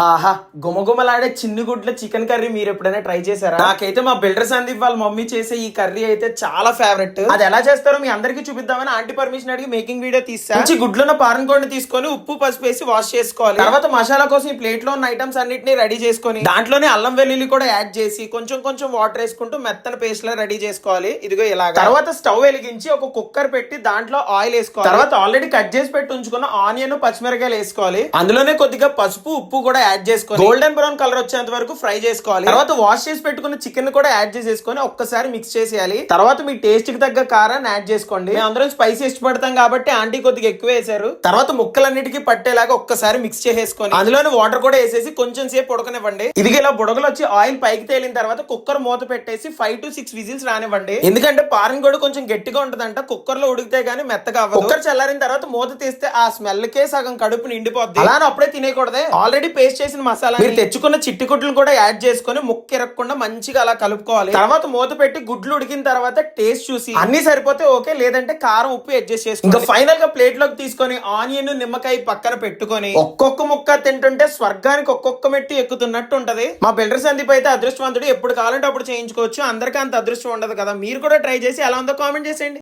ఆహా, గుమగుమలాడే చిన్ని గుడ్ల చికెన్ కర్రీ మీరు ఎప్పుడైనా ట్రై చేశారా? నాకైతే మా బిల్డర్ సందీప్ వాళ్ళ మమ్మీ చేసే ఈ కర్రీ అయితే చాలా ఫేవరెట్. అది ఎలా చేస్తారో మీ అందరికి చూపిద్దామని ఆంటీ పర్మిషన్ అడిగి మేకింగ్ వీడియో తీసా. మంచి గుడ్లున్న పారన్ కోడిని తీసుకొని ఉప్పు పసుపు వేసి వాష్ చేసుకోవాలి. తర్వాత మసాలా కోసం ఈ ప్లేట్ లో ఉన్న ఐటమ్స్ అన్నిటిని రెడీ చేసుకొని దాంట్లోనే అల్లం వెల్లుల్లి కూడా యాడ్ చేసి కొంచెం కొంచెం వాటర్ వేసుకుంటూ మెత్తన పేస్ట్ లా రెడీ చేసుకోవాలి. ఇదిగో ఇలా. తర్వాత స్టవ్ వెలిగించి ఒక కుక్కర్ పెట్టి దాంట్లో ఆయిల్ వేసుకోవాలి. తర్వాత ఆల్రెడీ కట్ చేసి పెట్టి ఉంచుకున్న ఆనియన్ పచ్చిమిరకాయలు వేసుకోవాలి. అందులోనే కొద్దిగా పసుపు ఉప్పు కూడా యాడ్ చేసుకొని గోల్డెన్ బ్రౌన్ కలర్ వచ్చేంత వరకు ఫ్రై చేసుకోవాలి. తర్వాత వాష్ చేసి పెట్టుకున్న చికెన్ కూడా యాడ్ చేసేసుకొని ఒక్కసారి మిక్స్ చేసేయాలి. తర్వాత మీ టేస్ట్ కి తగ్గ కారాన్ని యాడ్ చేసుకోండి. మేము అందరం స్పైసీ ఇష్టపడతాం కాబట్టి ఆంటీ కొద్దిగా ఎక్కువ వేసారు. తర్వాత ముక్కలన్నిటికీ పట్టేలాగా ఒక్కసారి మిక్స్ చేసేసుకొని అందులోనే వాటర్ కూడా వేసేసి కొంచెం సేపు ఉడకనివ్వండి. ఇది ఇలా బుడగలు వచ్చి ఆయిల్ పైకి తేలిన తర్వాత కుక్కర్ మూత పెట్టేసి 5 to 6 విజిల్స్ రానివ్వండి. ఎందుకంటే పారన్ కూడా కొంచెం గట్టిగా ఉంటదంట. కుక్కర్ లో ఉడికితే గానీ మెత్తగా అవ్వదు. కుక్కర్ చల్లారిన తర్వాత మూత తీస్తే ఆ స్మెల్ కే సగం కడుపు నిండిపోద్ది. అలా అప్పుడే తినేయకూడదే. ఆల్రెడీ పేస్ట్ చేసిన మసాలా మీరు తెచ్చుకున్న చిట్టి గుడ్లు కూడా యాడ్ చేసుకుని ముక్క ఎరగకుండా మంచిగా అలా కలుపుకోవాలి. తర్వాత మూత పెట్టి గుడ్లు ఉడికిన తర్వాత టేస్ట్ చూసి అన్ని సరిపోతే ఓకే, లేదంటే కారం ఉప్పు అడ్జస్ట్ చేసుకోండి. ఇంకా ఫైనల్ గా ప్లేట్ లోకి తీసుకొని ఆనియన్ నిమ్మకాయ పక్కన పెట్టుకొని ఒక్కొక్క ముక్క తింటుంటే స్వర్గానికి ఒక్కొక్క మెట్టు ఎక్కుతున్నట్టు ఉంటది. మా బిల్డర్ సందీప్ అయితే అదృష్టవంతుడు. ఎప్పుడు కావాలంటే అప్పుడు చేయించుకోవచ్చు. అందరికీ అంత అదృష్టం ఉండదు కదా. మీరు కూడా ట్రై చేసి ఎలా ఉందో కామెంట్ చేసేయండి.